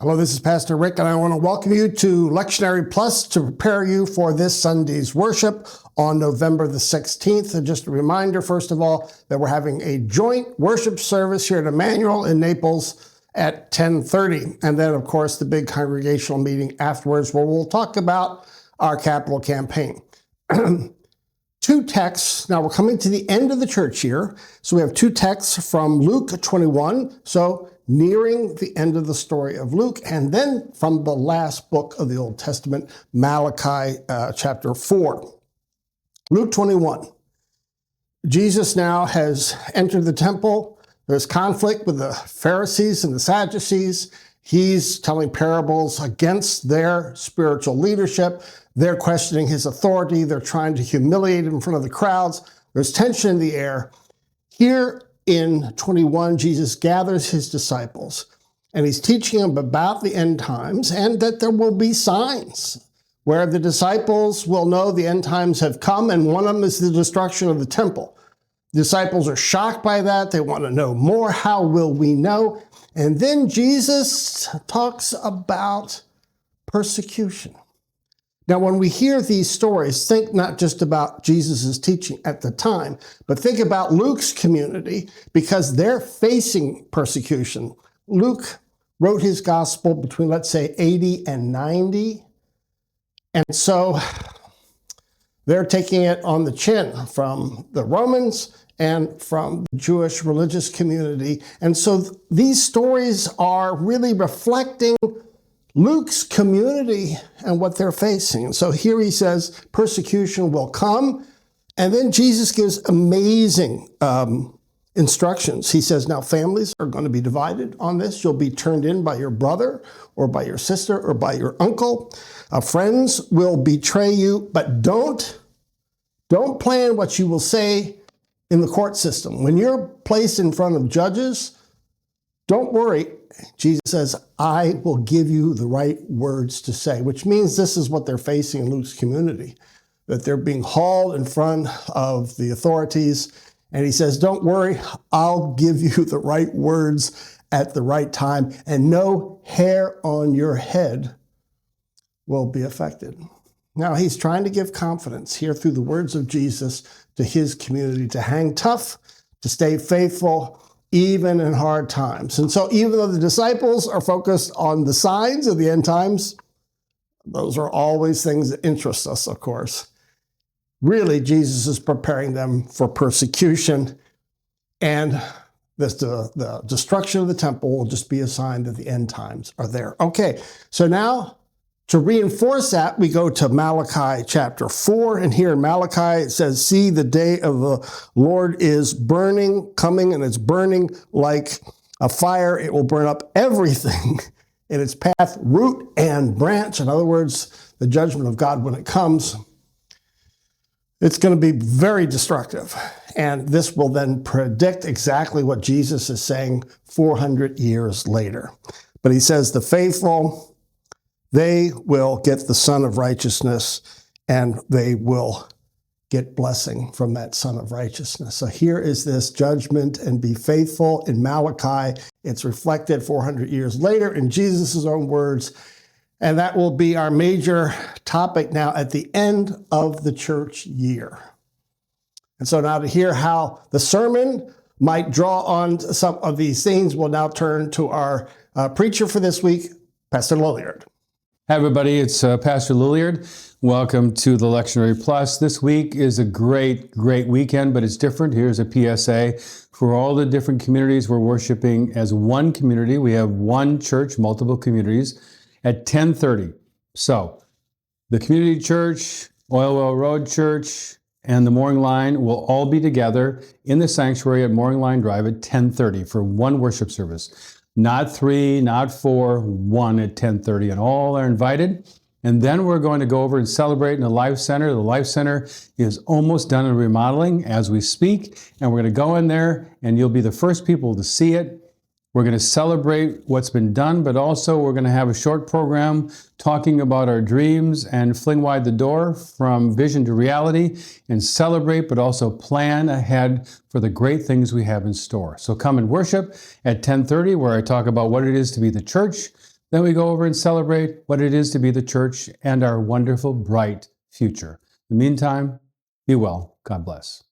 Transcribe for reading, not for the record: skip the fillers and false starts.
Hello, this is Pastor Rick, and I want to welcome you to Lectionary Plus to prepare you for this Sunday's worship on November the 16th. And just a reminder, first of all, that we're having a joint worship service here at Emmanuel in Naples at 10:30. And then, of course, the big congregational meeting afterwards where we'll talk about our capital campaign. Two texts. Now, we're coming to the end of the church year, so we have two texts from Luke 21, so nearing the end of the story of Luke, and then from the last book of the Old Testament, Malachi chapter 4. Luke 21. Jesus now has entered the temple. There's conflict with the Pharisees and the Sadducees. He's telling parables against their spiritual leadership. They're questioning his authority. They're trying to humiliate him in front of the crowds. There's tension in the air. Here in 21, Jesus gathers his disciples, and he's teaching them about the end times and that there will be signs where the disciples will know the end times have come, and one of them is the destruction of the temple. The disciples are shocked by that. They want to know more. How will we know? And then Jesus talks about persecution. Now, when we hear these stories, think not just about Jesus' teaching at the time, but think about Luke's community because they're facing persecution. Luke wrote his gospel between, let's say, 80 and 90. And so they're taking it on the chin from the Romans and from the Jewish religious community. And so these stories are really reflecting Luke's community and what they're facing. So here he says persecution will come. And then Jesus gives amazing instructions. He says, now families are going to be divided on this. You'll be turned in by your brother or by your sister or by your uncle. Friends will betray you, but don't plan what you will say in the court system. When you're placed in front of judges, don't worry. Jesus says, I will give you the right words to say, which means this is what they're facing in Luke's community, that they're being hauled in front of the authorities. And he says, don't worry, I'll give you the right words at the right time, and no hair on your head will be affected. Now, he's trying to give confidence here through the words of Jesus to his community to hang tough, to stay faithful, even in hard times. And so even though the disciples are focused on the signs of the end times, those are always things that interest us, of course. Really, Jesus is preparing them for persecution, and the destruction of the temple will just be a sign that the end times are there. Okay, so now to reinforce that, we go to Malachi chapter 4, and here in Malachi it says, see, the day of the Lord is coming, and it's burning like a fire. It will burn up everything in its path, root and branch. In other words, the judgment of God when it comes, it's going to be very destructive. And this will then predict exactly what Jesus is saying 400 years later. But he says the faithful, they will get the Son of Righteousness, and they will get blessing from that Son of Righteousness. So here is this judgment, and be faithful in Malachi. It's reflected 400 years later in Jesus' own words, and that will be our major topic now at the end of the church year. And so now to hear how the sermon might draw on some of these things, we'll now turn to our preacher for this week, Pastor Lutheran. Hi, everybody. It's Pastor Lutheran. Welcome to the Lectionary Plus. This week is a great weekend, but it's different. Here's a PSA. For all the different communities we're worshiping as one community, we have one church, multiple communities, at 10:30. So the community church, Oil Well Road Church, and the Mooring Line will all be together in the sanctuary at Mooring Line Drive at 10:30 for one worship service. Not 3, not 4, 1 at 10:30, and all are invited. And then we're going to go over and celebrate in the Life Center. The Life Center is almost done in remodeling as we speak, and we're going to go in there, and you'll be the first people to see it. We're going to celebrate what's been done, but also we're going to have a short program talking about our dreams and fling wide the door from vision to reality and celebrate, but also plan ahead for the great things we have in store. So come and worship at 10:30, where I talk about what it is to be the church, Then we go over and celebrate what it is to be the church and our wonderful, bright future. In the meantime, be well. God bless.